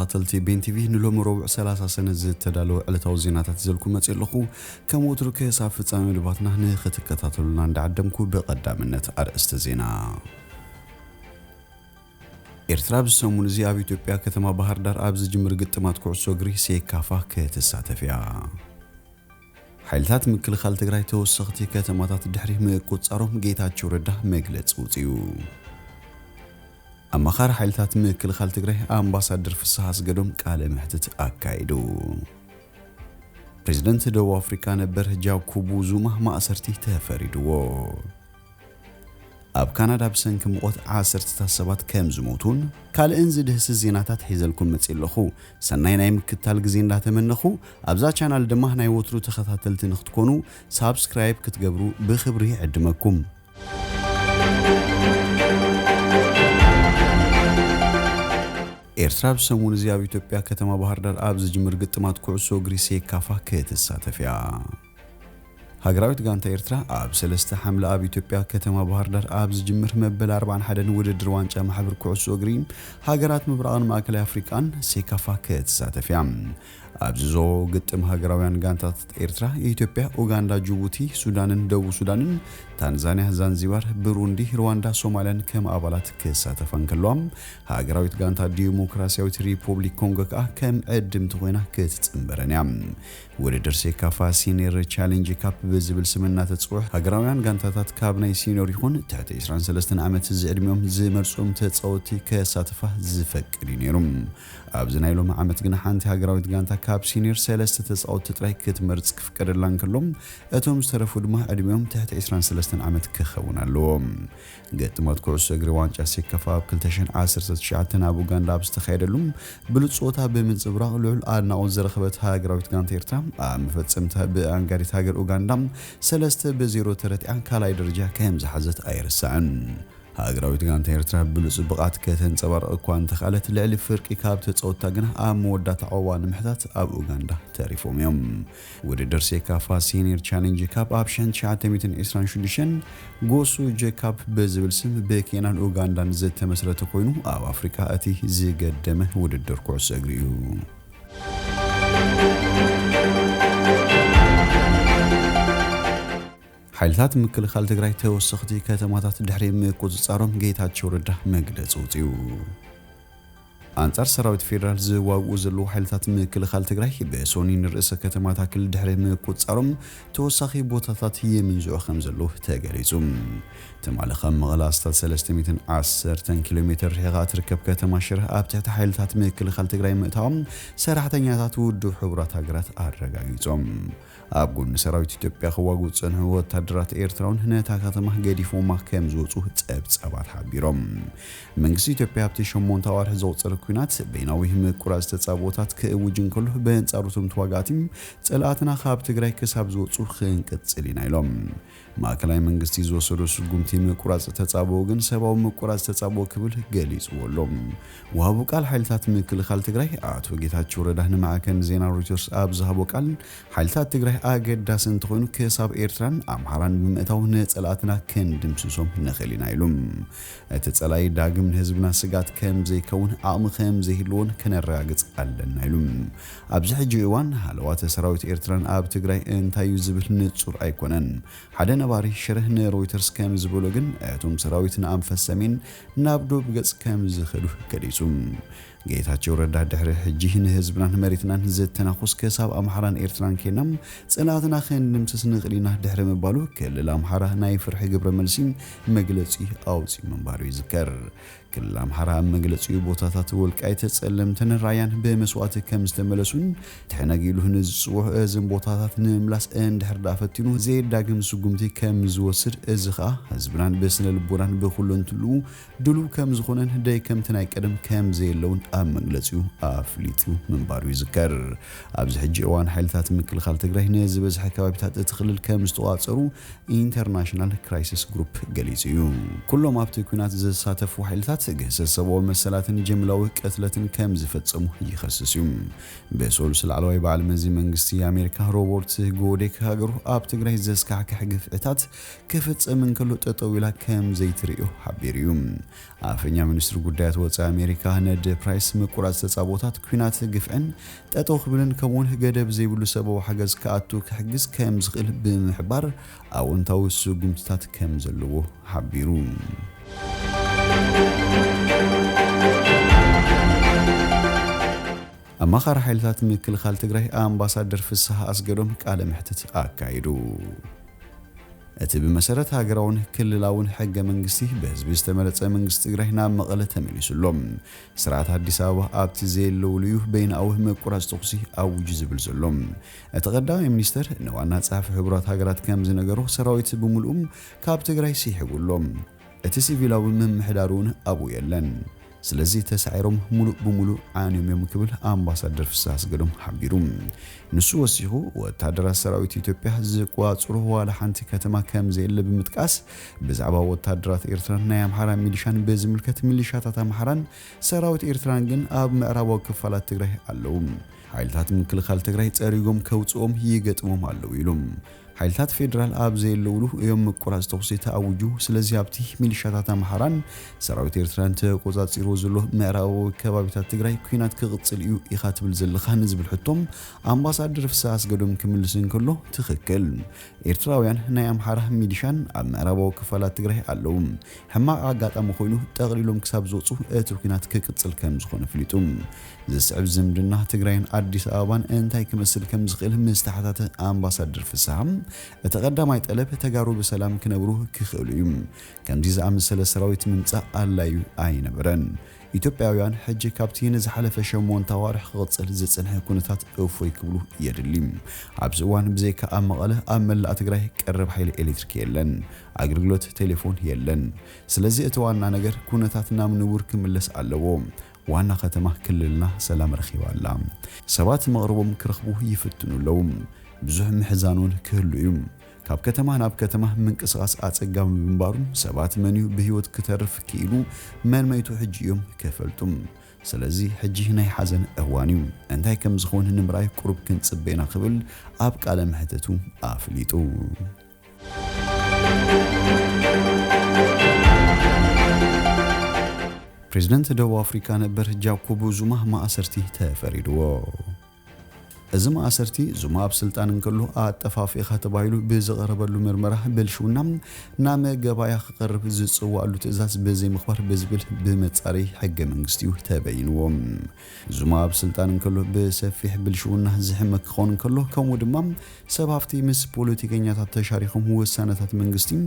ተኸታተልቲ BNTV ንሎም ረቡዕ 30 ሰነ ዝተዳለወ ዕለታዊ ዜናታት ዘልኩም መጽለኹ ከም ወትሩ ከሳብ ፍጻሜ ልባትና ንኽትከታተሉና እንዳዓደምኩ በቀዳምነት አርእስተ ዜና ኤርትራ ብሰሙን እዚ ኣብ ኢትዮጵያ ከተማ ባህር ዳር ኣብ ዝጅምር ግጥማት ኩዕሶ እግሪ ሴካፋ ከተሳተፍያ ሓይልታት ምክልኻል ትግራይ ተወሰኽቲ ከተማታት ድሕሪ ምቁጽጻሮም ጌታቸው ረዳ መግለጽ ውጽዩ أمخار حالتات مكل خالت جري أمباسادر في السهاس قدوم قال محتت أكايدو بريزيدنت دو أفريقيا نبر جاو كوبو زوما ما أسرتي تفريدو أب كندا بسنك موت عصرت تسبات كم زموتون قال انزد هس الزيناتات حيزلكم متسلخو سنين ايم كتال جزين لا تمنخو أبزا channel دمه ناي وترو تخطاتلت نختكونو سابسكرايب كتجبرو بخبري عدمكم ኤርትራ በሰሙን እዚ ኣብ ኢትዮጵያ ከተማ ባህር ዳር ኣብ ዝጅምር ግጥማት ኩዕሶ እግሪ ሴካፋ ከተሳተፍያ ሃገራዊት ጋንታ ኤርትራ ኣብ 3 ሐምለ ኣብ ኢትዮጵያ ከተማ ባህር ዳር ኣብ ዝጅምር መበል 41 ውድድር ዋንጫ ማሕበር ኩዕሶ እግሪ ሃገራት ምብራቕን ማእከላይ አፍሪካን ሴካፋ ከተሳተፍያ ኣብዞ ግጥም ሃገራውያን ጋንታት ኤርትራ ኢትዮጵያ ኡጋንዳ ጅቡቲ ሱዳንን ደቡብ ሱዳንን ታንዛኒያ ዛንዚባር ብሩንዲ ሩዋንዳ ሶማሊያን ከም አባላት ከተሳተፈን ከሎም ሃገራዊት ጋንታ ዲሞክራሲያዊት ሪፐብሊክ ኮንጎ ከም ዕድምት ኮይና ክትጽምበረንያ ውድድር ሴካፋ ሲኒየር ቻሌንጅ ካፕ በዝብል ስምና ተጽውዕ ሃገራውያን ጋንታታት ካብ ናይ ሲኒየር ይኹን ትሕቲ 23 ዓመት ዝዕድሚዮም ዝመርጾም ተጻወቲ ከተሳተፋ ዝፈቅድ ነይሮም ኣብዚ ናይ ሎም ዓመት ግን ሓንቲ ሃገራዊት ጋንታ ካብ ሲኒየር 3 ተጻወቲ ጥራይ ክትመርጽ ክፍቀደላን ከሎም እቶም ዝተረፉ ድማ ዕድሚዮም ትሕቲ 23 ዓመት ክኸውን ኣለዎም ግጥማት ኩዕሶ እግሪ ዋንጫ ሴካፋ ኣብ 2019 ኣብ ኡጋንዳ ኣብ ዝተኻየደሉም ብሉጽ ጾታ ብምጽብራቕ ልዑል ኣድናቖት ዝረኸበት ሃገራዊት ጋንታ ኤርትራ ኣብ መፈጸምታ ብኣንጋሪት ሃገር ኡጋንዳ 3-0 ተረቲዓ ካልኣይ ደረጃ ከም ዝሓዘት ኣይርሳዕን ሃገራዊት ጋንታ ኤርትራ ብሉጽ ብቕዓት ከተንጸባርቕ እኳ እንተኻለት ልዕሊ ፍርቂ ካብ ተጻወታ ግን ኣብ መወዳእታ ዕዋ ንምሕታት ኣብ ኡጋንዳ ተሪፎም እዮም ውድድር ሴካፋ ሲኒየር ቻሌንጅ ካፕ ኣብ 1926 ጎሱ ጄካፕ በዝብል ስም በኬንያን ኡጋንዳን ዝተመስረተ ኮይኑ ኣብ ኣፍሪካ እቲ ዝገደመ ውድድር ኩዕሶ እግሪ እዩ ሓይልታት ምክልኻል ትግራይ ተወሰኽቲ ከተማታት ድሕሪ ምቁጽጻሮም ጌታቸው ረዳ መግለጽ ውጽዩ አንጻር ሰራዊት ፌደራል ዝዋግኡ ዘለዉ ሓይልታት ምክልኻል ትግራይ በሶኒን ርእሰ ከተማታት ክልል ድሕሪ ምቁጽጻሮም ተወሳኺ ቦታታት የምንዝዑ ከም ዘለዉ ተገሊጹ ተማለኸ መቐለ ስታት 310 ኪሎሜትር ርሕቃ ትርከብ ከተማ ሽረ ኣብ ትሕቲ ሓይልታት ምክልኻል ትግራይ ምእታዎም ሰራሕተኛታት ውድብ ሕብራት ሃገራት ኣረጋጊጾም ኣብ ጎኒ ሰራዊት ኢትዮጵያ ክዋግኡ ዝጸንሑ ወታደራት ኤርትራውን ነታ ከተማ ገዲፎማ ከም ዝወጹ ጸብጻባት ሓቢሮም መንግስቲ ኢትዮጵያ ኣብቲ 8 ወርሒ ዘውጽረ ኩናት በይናዊ ምቁራጽ ተጻቦታት ክእውጅን ከሎ በእንጻሩቶም ተዋጋእቲም ጸላእትና ካብ ትግራይ ክሳብ ዝወጹ ክንቅጽል ኢና ኢሎም ማእከላይ መንግስቲ ዝወሰዶ ስጉምቲ ምቁራጽ ተጻቦ ግን ሰባዊ ምቁራጽ ተጻቦ ክብል ገሊጽዎሎም ወሃቡ ቃል ሓይልታት ምክልኻል ትግራይ ኣቶ ጌታቸው ረዳ ንማዕከን ዜና ሮይተርስ ኣብ ዝሃቦ ቃል ሓይልታት ትግራይ ኣገዳሲ እንትኾኑ ክሳብ ኤርትራን ኣምሓራን ብምእታው ንጸላእትና ክንድምስሶም ንኽእል ኢና ኢሎም እቲ ጸላይ ዳግም ንህዝብና ስጋት ከም ዘይከውን ኣቕሚ ከም ዘይህልዎን ከነረጋግጽ ኣለና ኢሎም ኣብዚ ሕጂ እዋን ሃለዋት ሰራዊት ኤርትራን ኣብ ትግራይ እንታዩ ዝብል ንጹር ኣይኮነን ሓደ ነባሪ ሽርህ ንሮይተርስ ከም ዝብሎ ግን እቶም ሰራዊትን ኣንፈት ሰሜን ናብ ዶብ ገጽ ከም ዝኸዱ ገሊጹ ጌታቸው ረዳ ድሕሪ ሕጂ ንህዝብናን መሬትናን ዝተናኹስ ክሳብ ኣምሓራን ኤርትራን ኬናም ጸላእትና ክንድምስስ ንኽእል ኢና ድሕሪ ምባሉ ክልል ኣምሓራ ናይ ፍርሒ ግብረ መልሲ መግለጺ ኣውፂኡ ምንባሩ ይዝከር ክልል ኣምሓራ መግለጺ ቦታታት ወልቃይት ጸለምትን ራያን በመስዋዕት ከም ዝተመለሱን ተሕነጊሉ ንዝጽውዕ እዝን ቦታታት ንምምላስ እንድሕር ዳፈቲኑ ዘዳግም ስጉምቲ ከም ዝወስድ እዚ ኸኣ ህዝብናን በስነ ልቦናን ብኹሉን ትሉ ድሉ ከም ዝኾነን ደይ ከምቲ ናይ ቀደም ከም ዘየለውን ኣብ መግለጺኡ ኣፍሊጡ ምንባሩ ይዝከር ኣብዚ ሕጂ እዋን ሓይልታት ምክልኻል ትግራይ ንዝበዝሐ ከባቢታት እቲ ክልል ከም ዝተዋጸሩ ኢንተርናሽናል ክራይሲስ ግሩፕ ገሊጹ እዩ ኩሎም ኣብቲ ኩናት ዝሳተፉ ሓይልታት ገሰሰቦ መሰላትን ጀምላዊ ቀትለትን ከም ዝፈጸሙ ይኸስሱ በሶል ስላልዋይ በዓል መዚ መንግስቲ የአሜሪካ ሮበርት ጎዴክ ሃገሩ ኣብ ትግራይ ዘስካሕክሕ ግፍዕታት ክፍጸምን ከሎ ጠጠው ኢላ ከም ዘይትሪኦ ሓቢሩ ኣፈኛ ሚኒስትር ጉዳያት ወጻኢ አሜሪካ ነድ ፕራይስ ንምሕያስ ምቁራጽ ተጻቦታት ኩናት ግፍዕን ጠጠው ክብልን ከምውን ገደብ ዘይብሉ ሰብኣዊ ሓገዝ ከኣቱ ክሕግዝ ከም ዝኽእል ብምሕባር ኣወንታዊ ስጉምትታት ከም ዘለዎ ሓቢሩ ኣማኻሪ ሓይልታት ምክልኻል ትግራይ ኣምባሳደር ፍስሓ ኣስገዶም ቃለ መሕትት ኣካይዱ እቲ ብመሰረት ሃገራውን ክልላውን ሕገ መንግስቲ በህዝቢ ዝተመረጸ መንግስቲ ትግራይ ናብ መቐለ ተመሊሱሎም ስርዓት አዲስ አበባ ኣብቲ ዘየለውልዩ በይናዊ ምቁራጽ ተኹሲ ኣውጁ ዝብል ዘሎም እቲ ቀዳማይ ሚኒስተር ንዋና ጸሓፊ ሕቡራት ሃገራት ከም ዝነገሩ ሰራዊት ብምሉኦም ካብ ትግራይ ሲሕጉሎም እቲ ሲቪላዊ ምምሕዳሩን ኣብኡ የለን ስለዚ ተሳዒሮም ሙሉእ ብምሉእ ዓንዮም ክብል ኣምባሳደር ፍስሓ ኣስገዶም ሓቢሩ ንሱ ወሲኹ ወታደራት ሰራዊት ኢትዮጵያ ዝቋጽሩ ዋላ ሓንቲ ከተማ ከም ዘየለ ብምጥቃስ ብዛዕባ ወታደራት ኤርትራ ናይ ኣምሓራ ሚሊሻን ብዝምልከት ሚሊሻታት ኣምሓራን ሰራዊት ኤርትራን ግን ኣብ ምዕራባዊ ክፋላት ትግራይ ኣለዉ ሓይልታት ምክልኻል ትግራይ ጸሪጎም ከውጽኦም ይገጥሞም ኣለዉ ኢሎም ሓይልታት ፌደራል ኣብ ዘየለውሉ እዮም ምቁራጽ ተኹሲ ተኣውጁ ስለዚ ኣብቲ ሚሊሻታት ኣምሓራን ሰራዊት ኤርትራን ተቆጻጺሩ ዘሎ ምዕራባዊ ከባቢታት ትግራይ ኩናት ክቕጽል እዩ ኢኻ ትብል ዘለኻ ንዝብል ሕቶም ኣምባሳደር ፍስሓ ኣስገዶም ክምልስ እንከሎ ትኽክል ኤርትራውያን ናይ ኣምሓራ ሚሊሻን ኣብ ምዕራባዊ ክፋላት ትግራይ ኣለዉ ሕማቕ ኣጋጣሚ ኮይኑ ጠቕሊሎም ክሳብ ዝወፁ እቲ ኩናት ክቅጽል ከም ዝኾነ ፍሊጡ ዝስዕብ ዝምድና ትግራይን አዲስ አበባን እንታይ ክመስል ከም ዝኽእል ምስተሓታተ ኣምባሳደር ፍስሓ እቲ ቀዳማይ ጠለብ ተጋሩ በሰላም ክነብሩ ክኽእሉ እዩ ከምዚ ዝኣመሰለ ሰራዊት ምምጻእ ኣላዩ ኣይነበረን ኢትዮጵያውያን ሕጂ ካብቲ ንዝሓለፈ 8 ኣዋርሕ ክቕጽል ዝጽንሐ ኩነታት እፎይ ክብሉ የድሊ ኣብዚ እዋን ብዘይካ ኣብ መቐለ ኣብ መላእ ትግራይ ቀረብ ሓይሊ ኤሌክትሪክ የለን ኣገልግሎት ቴሌፎን የለን ስለዚ እቲ ዋና ነገር ኩነታት ናብ ንቡር ክምለስ ኣለዎ ዋና ከተማ ክልልና ሰላም ረኺባ ኣላ ሰባት መቕረቦም ክረኽቡ ይፍትኑለው ብዙሕ ምሕዛኑን ክህሉ እዩ ካብ ከተማ ናብ ከተማ ምንቅስቓስ ኣጸጋሚ ብምባሩ ሰባት መንዩ ብህይወት ክተርፍ ክኢሉ መንመይቱ ሕጂ እዮም ከፈልጡም ስለዚ ሕጂ ናይ ሓዘን እዋን እዩ እንታይ ከም ዝኸውን ንምርኣይ ቁሩብ ክንጽበና ክብል ኣብ ቃለ መሕተቱ ኣፍሊጡ ፕሬዝዳንት ደቡብ አፍሪካ ነበር ጃኮብ ዙማ ማእሰርቲ ተፈሪድዎ እዚ ማእሰርቲ ዙማ ኣብ ስልጣን እንከሎ ኣጠፋፊኻ ተባሂሉ ብዝቐረበሉ ምርመራ ብልሽውና ናብ ገባያ ክቐርብ ዝጽዋዕሉ ትእዛዝ በዘይ ምኽባር ብዝብል ብመጻረይ ሕገ መንግስቲ ተበይንዎ ዙማ ኣብ ስልጣን እንከሎ ብሰፊሕ ብልሽውና ዝሕመክ ክኾን እንከሎ ከምኡ ድማ ሰባፍቲ ምስ ፖለቲከኛታት ተሻሪኾም ውሳነታት መንግስቲ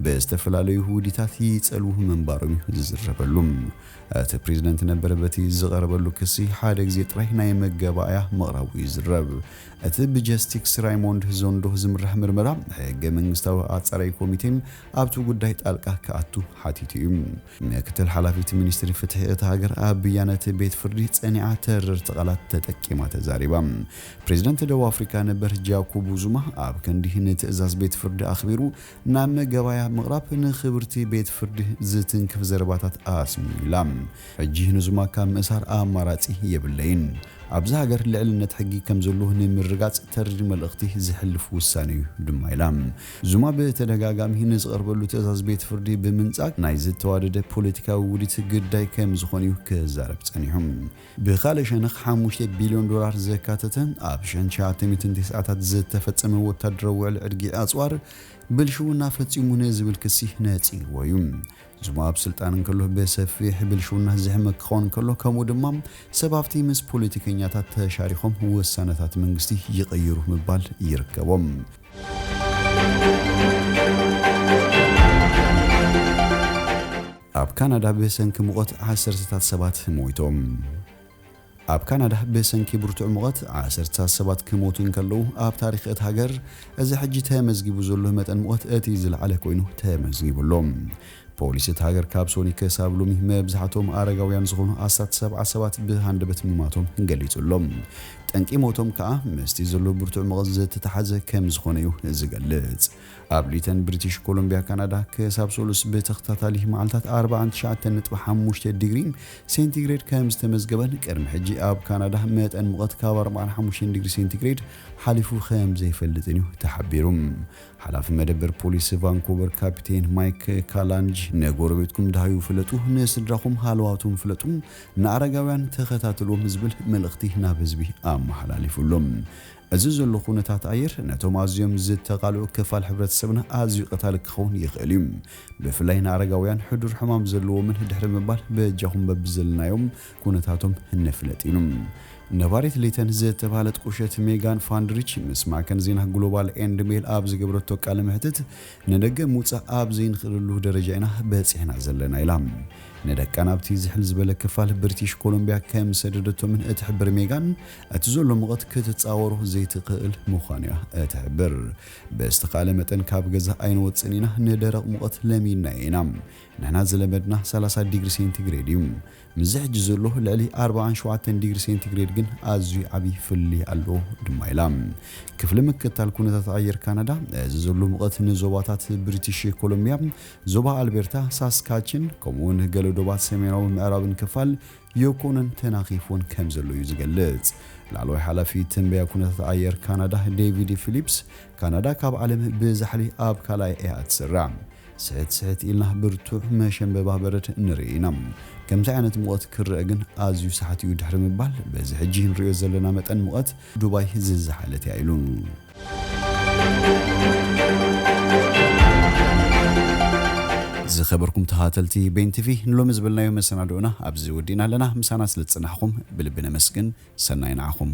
ብዝተፈላለዩ ውዲታት ይጸልዉ መንባሮም ዝዝረበሉ እቲ ፕሬዝዳንት ነበር በቲ ዝቐረበሉ ክሲ ሓደ ግዜ ጥራይ ናይ መገባያ መቕረቡ ይዝረብ እቲ ብጀስቲክስ ራይሞንድ ዞንዶ ዝምራሕ ምርመራ ሕገ መንግስታዊ ኣጻራይ ኮሚቴ ኣብቲ ጉዳይ ጣልቃ ከኣቱ ሓቲቱ እዩ ምክትል ሓላፊት ሚኒስትሪ ፍትሒ እቲ ሃገር ኣብ ብያነት ቤት ፍርዲ ጸኒዓ ተረርቲ ቃላት ተጠቂማ ተዛሪባ ፕሬዝዳንት ደቡብ አፍሪካ ነበር ጃኮብ ዙማ ኣብ ክንዲ ንትእዛዝ ቤት ፍርዲ ኣኽቢሩ ናብ መገባያ ምቕራብ ንኽብርቲ ቤት ፍርዲ ዝትንክፍ ዘረባታት ኣስሚላ ሕጂ ንዙማ ካብ ምእሳር ኣማራጺ የብለይን ኣብዚ ሃገር ልዕልነት ሕጊ ከም ዘሎ ንምርጋጽ ተርዲ መልእኽቲ ዝሕልፍ ውሳነ እዩ ድማ ኢላ ዙማ ብተደጋጋሚ ንዝቐርበሉ ትእዛዝ ቤት ፍርዲ ብምንጻቅ ናይ ዝተዋደደ ፖለቲካዊ ውዲት ግዳይ ከም ዝኾነ እዩ ክዛረብ ጸኒሑ ብኻልእ ሸነኽ 5 ቢልዮን ዶላር ዘካተተን ኣብ 1990ታት ዝተፈጸመ ወታደራዊ ውዕል ዕድጊ ኣጽዋር ብልሽውና ፈጺሙ ንዝብል ክሲ ነጺግዎ እዩ ዙማ ኣብ ስልጣን እንከሎ በሰፊሕ ብልሽውና ዝሕመክ ክኾን እንከሎ ከምኡ ድማ ሰባፍቲ ምስ ፖለቲከኛታት ተሻሪኾም ውሳነታት መንግስቲ ይቕይሩ ምባል ይርከቦም ኣብ ካናዳ በሰንኪ ሙቐት 10 ሰባት ሞይቶም ኣብ ካናዳ በሰንኪ ብርቱዕ ሙቐት 10 ሰባት ክሞቱ እንከለዉ ኣብ ታሪኽ እቲ ሃገር እዚ ሕጂ ተመዝጊቡ ዘሎ መጠን ሙቐት እቲ ዝለዓለ ኮይኑ ተመዝጊቡሎም ፖሊስ እቲ ሃገር ካብ ሶኒ ክሳብ ሎሚ መብዛሕትኦም ኣረጋውያን ዝኾኑ 17 ሰባት ብሃንደበት ምማቶም ገሊጹሎም ጠንቂ ሞቶም ከዓ ምስቲ ዘሎ ብርቱዕ ሙቐት ዝተተሓዘ ከም ዝኾነ እዩ ዝገልጽ ኣብ ሊተን ብሪቲሽ ኮሎምቢያ ካናዳ ክሳብ ሶሉስ ብተኸታታሊ መዓልታት 49.5 ዲግሪ ሴንቲግሬድ ከም ዝተመዝገበን ቅድሚ ሕጂ ኣብ ካናዳ መጠን ሙቐት ካብ 45 ዲግሪ ሴንቲግሬድ ሓሊፉ ከም ዘይፈልጥን እዩ ተሓቢሩ ሓላፊ መደበር ፖሊስ ቫንኩቨር ካፒቴን ማይክ ካላንጅ ንጎረቤትኩም ዳሃዩ ፍለጡ ንስድራኹም ሃልዋቱም ፍለጡ ንኣረጋውያን ተኸታተልዎም ዝብል መልእኽቲ ናብ ህዝቢ ኣመሓላሊፉሎም እዚ ዘሎ ኩነታት ኣየር ነቶም ኣዝዮም ዝተቓልዑ ክፋል ሕብረተሰብና ኣዝዩ ቀታሊ ክኸውን ይኽእል እዩ ብፍላይ ንኣረጋውያን ሕዱር ሕማም ዘለዎምን ድሕሪ ምባል በእጃኹም በብዘለናዮም ኩነታቶም ነፍለጥ ኢሉ ነባሪት ሊተን ዝተባሃለት ቁሸት ሜጋን ፋንድሪች ምስ ማዕከን ዜና ግሎባል ኤንድ ሜል ኣብ ዝገበረቶ ቃለ መሕትት ንደገ ምውፃእ ኣብ ዘይንኽእልሉ ደረጃ ኢና በፂሕና ዘለና ኢላ ንደቃ ናብቲ ዝሕል ዝበለ ክፋል ብሪቲሽ ኮሎምቢያ ከም ሰደደቶምን እትሕብር ሜጋን እቲ ዘሎ ሙቐት ክትፃወሩ ዘይትኽእል ምዃኑ እያ እትሕብር ብዝተኻእለ መጠን ካብ ገዛ ኣይንወፅን ኢና ንደረቕ ሙቐት ለሚና ኢና ንሕና ዝለመድና 30 ዲግሪ ሴንቲግሬድ እዩ ምዝ ሕጂ ዘሎ ልዕሊ 47 ዲግሪ ሴንቲግሬድ ግን ኣዝዩ ዓብይ ፍልይ ኣለዎ ድማ ኢላ ክፍሊ ምክትታል ኩነታት ኣየር ካናዳ እዚ ዘሎ ሙቐት ንዞባታት ብሪቲሽ ኮሎምቢያ ዞባ ኣልቤርታ ሳስካችን ከምኡውን ገለ ዶባት ሰሜናዊ ምዕራብን ክፋል የኮነን ተናኺፉን ከም ዘሎ እዩ ዝገልጽ ላዕለዋይ ሓላፊ ትንበያ ኩነታት ኣየር ካናዳ ዴቪድ ፊሊፕስ ካናዳ ካብ ዓለም ብዛሕሊ ኣብ ካልኣይ እያ ትስራዕ ስሕት ኢልና ብርቱዕ መሸንበባ በረድ ንርኢና ከምዚ ዓይነት ሙቐት ክርአ ግን ኣዝዩ ሰሓት እዩ ድሕሪ ምባል በዚ ሕጂ ንሪኦ ዘለና መጠን ሙቐት ዱባይ ዝዝሓለት እያ ኢሉ ዝኸበርኩም ተኸታተልቲ ቤን ቲቪ ንሎሚ ዝብልናዮ መሰናዶና ኣብዚ ወዲና ኣለና ምሳና ስለ ዝፅናሕኩም ብልቢ ነመስግን ሰናይ ንዓኹም